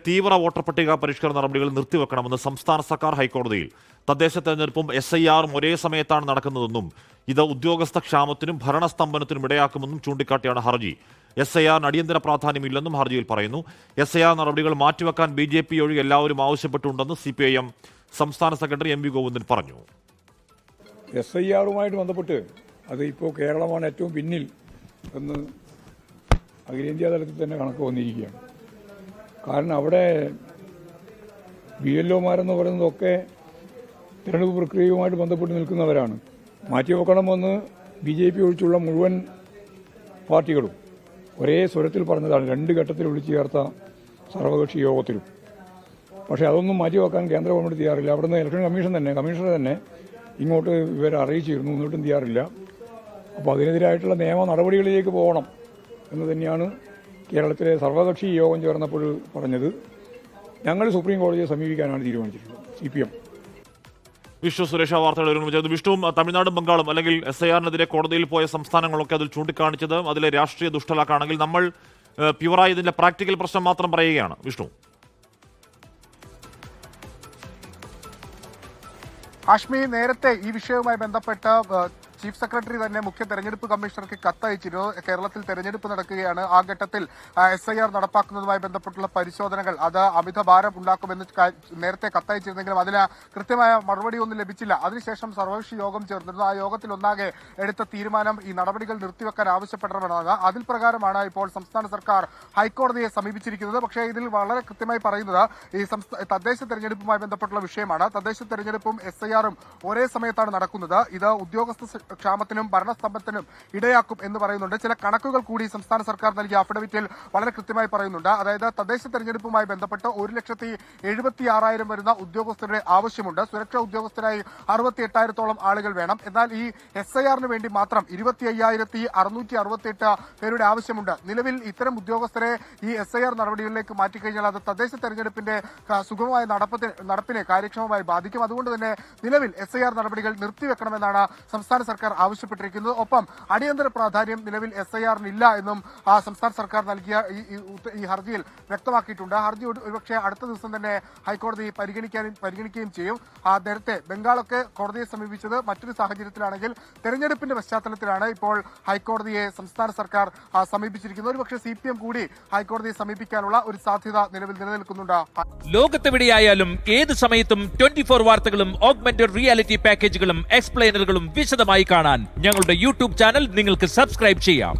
തീവ്ര വോട്ടർ പട്ടിക പരിഷ്കരണ നടപടികൾ നിർത്തിവെക്കണമെന്ന് സംസ്ഥാന സർക്കാർ ഹൈക്കോടതിയിൽ. തദ്ദേശ തെരഞ്ഞെടുപ്പും SIR-ഉം ഒരേ സമയത്താണ് നടക്കുന്നതെന്നും ഇത് ഉദ്യോഗസ്ഥ ക്ഷാമത്തിനും ഭരണസ്തംഭനത്തിനും ഇടയാക്കുമെന്നും ചൂണ്ടിക്കാട്ടിയാണ് ഹർജി. SIR-ന് അടിയന്തര പ്രാധാന്യമില്ലെന്നും ഹർജിയിൽ പറയുന്നു. SIR നടപടികൾ മാറ്റിവെക്കാൻ BJP ഒഴികെ എല്ലാവരും ആവശ്യപ്പെട്ടുണ്ടെന്ന് CPIM സംസ്ഥാന സെക്രട്ടറി MV ഗോവിന്ദൻ പറഞ്ഞു. SIR-ഉമായിട്ട് ബന്ധപ്പെട്ട് അത് ഇപ്പോൾ കേരളമാണ് ഏറ്റവും പിന്നിൽ എന്ന് അഖിലേന്ത്യാ തലത്തിൽ തന്നെ കണക്ക് വന്നിരിക്കുകയാണ്. കാരണം അവിടെ BLOമാരെന്ന് പറയുന്നതൊക്കെ തിരഞ്ഞെടുപ്പ് പ്രക്രിയയുമായിട്ട് ബന്ധപ്പെട്ട് നിൽക്കുന്നവരാണ്. മാറ്റിവെക്കണമെന്ന് BJP ഒഴിച്ചുള്ള മുഴുവൻ പാർട്ടികളും ഒരേ സ്വരത്തിൽ പറഞ്ഞതാണ്, 2 ഘട്ടത്തിൽ വിളിച്ചു ചേർത്ത സർവകക്ഷി യോഗത്തിലും. പക്ഷേ അതൊന്നും മാറ്റിവെക്കാൻ കേന്ദ്ര ഗവൺമെൻറ് തയ്യാറില്ല. അവിടുന്ന് ഇലക്ഷൻ കമ്മീഷണർ തന്നെ ഇങ്ങോട്ട് ഇവരെ അറിയിച്ചിരുന്നു, എന്നിട്ടും തയ്യാറില്ല. അപ്പോൾ അതിനെതിരായിട്ടുള്ള നിയമ നടപടികളിലേക്ക് പോകണം എന്ന് തന്നെയാണ് കേരളത്തിലെ സർവകക്ഷി യോഗം ചേർന്നപ്പോൾ പറഞ്ഞത്. ഞങ്ങൾ സുപ്രീം കോടതിയെ സമീപിക്കാനാണ് തീരുമാനിച്ചിട്ടുള്ളത്, CPM. വിഷ്ണു സുരേഷ വാർത്തകൾ വിഷ്ണുവും തമിഴ്നാടും ബംഗാളും അല്ലെങ്കിൽ SIR-നെതിരെ കോടതിയിൽ പോയ സംസ്ഥാനങ്ങളൊക്കെ അതിൽ ചൂണ്ടിക്കാണിച്ചത് അതിലെ രാഷ്ട്രീയ ദുഷ്ടലാക്കാണെങ്കിൽ നമ്മൾ പ്യുവറായി ഇതിന്റെ പ്രാക്ടിക്കൽ പ്രശ്നം മാത്രം പറയുകയാണ്. വിഷ്ണു, ആഷ്മി, നേരത്തെ ഈ വിഷയവുമായി ബന്ധപ്പെട്ട് ചീഫ് സെക്രട്ടറി തന്നെ മുഖ്യ തെരഞ്ഞെടുപ്പ് കമ്മീഷണർക്ക് കത്തയച്ചിരുന്നു. കേരളത്തിൽ തെരഞ്ഞെടുപ്പ് നടക്കുകയാണ്, ആ ഘട്ടത്തിൽ SIR നടപ്പാക്കുന്നതുമായി ബന്ധപ്പെട്ടുള്ള പരിശോധനകൾ അത് അമിത ഭാരം ഉണ്ടാക്കുമെന്ന് നേരത്തെ കത്തയച്ചിരുന്നെങ്കിലും അതിന് കൃത്യമായ മറുപടിയൊന്നും ലഭിച്ചില്ല. അതിനുശേഷം സർവകക്ഷി യോഗം ചേർന്നിരുന്നു. ആ യോഗത്തിൽ ഒന്നാകെ എടുത്ത തീരുമാനം ഈ നടപടികൾ നിർത്തിവെക്കാൻ ആവശ്യപ്പെടണമെന്നാണ്. അതിൽ പ്രകാരമാണ് ഇപ്പോൾ സംസ്ഥാന സർക്കാർ ഹൈക്കോടതിയെ സമീപിച്ചിരിക്കുന്നത്. പക്ഷേ ഇതിൽ വളരെ കൃത്യമായി പറയുന്നത് ഈ തദ്ദേശ തെരഞ്ഞെടുപ്പുമായി ബന്ധപ്പെട്ടുള്ള വിഷയമാണ്. തദ്ദേശ തെരഞ്ഞെടുപ്പും SIR-ഉം ഒരേ സമയത്താണ് നടക്കുന്നത്. ഇത് ഉദ്യോഗസ്ഥ ക്ഷാമത്തിനും ഭരണസ്തംഭത്തിനും ഇടയാക്കും എന്ന് പറയുന്നുണ്ട്. ചില കണക്കുകൾ കൂടി സംസ്ഥാന സർക്കാർ നൽകിയ അഫിഡവിറ്റിൽ വളരെ കൃത്യമായി പറയുന്നുണ്ട്. അതായത് തദ്ദേശ തെരഞ്ഞെടുപ്പുമായി ബന്ധപ്പെട്ട് 1,76,000 വരുന്ന ഉദ്യോഗസ്ഥരുടെ ആവശ്യമുണ്ട്. സുരക്ഷാ ഉദ്യോഗസ്ഥരായി 68,000-ഓളം ആളുകൾ വേണം. എന്നാൽ ഈ SIR-ന് വേണ്ടി മാത്രം 25,668 പേരുടെ ആവശ്യമുണ്ട്. നിലവിൽ ഇത്തരം ഉദ്യോഗസ്ഥരെ ഈ SIR നടപടികളിലേക്ക് മാറ്റിക്കഴിഞ്ഞാൽ അത് തദ്ദേശ തെരഞ്ഞെടുപ്പിന്റെ സുഗമമായ നടപ്പിനെ കാര്യക്ഷമമായി ബാധിക്കും. അതുകൊണ്ട് തന്നെ നിലവിൽ SIR നടപടികൾ നിർത്തിവെക്കണമെന്നാണ് സംസ്ഥാന സർക്കാർ ആവശ്യപ്പെട്ടിരിക്കുന്നത്. ഒപ്പം അടിയന്തര പ്രാധാന്യം നിലവിൽ SIR-ന് ഇല്ല എന്നും സംസ്ഥാന സർക്കാർ നൽകിയ ഈ ഹർജിയിൽ വ്യക്തമാക്കിയിട്ടുണ്ട്. ഹർജി ഒരുപക്ഷെ അടുത്ത ദിവസം തന്നെ ഹൈക്കോടതി പരിഗണിക്കുകയും ചെയ്യും. നേരത്തെ ബംഗാളൊക്കെ കോടതിയെ സമീപിച്ചത് മറ്റൊരു സാഹചര്യത്തിലാണെങ്കിൽ തെരഞ്ഞെടുപ്പിന്റെ പശ്ചാത്തലത്തിലാണ് ഇപ്പോൾ ഹൈക്കോടതിയെ സംസ്ഥാന സർക്കാർ സമീപിച്ചിരിക്കുന്നത്. ഒരുപക്ഷെ CPM കൂടി ഹൈക്കോടതിയെ സമീപിക്കാനുള്ള ഒരു സാധ്യത നിലവിൽ നിലനിൽക്കുന്നുണ്ട്. ലോകത്തെവിടെയായാലും ഏത് സമയത്തും 24 വാർത്തകളും ഓഗ്മെന്റഡ് റിയാലിറ്റി പാക്കേജുകളും എക്സ്പ്ലെയിനറുകളും വിശദമായി കാണാൻ ഞങ്ങളുടെ YouTube ചാനൽ നിങ്ങൾക്ക് സബ്സ്ക്രൈബ് ചെയ്യാം.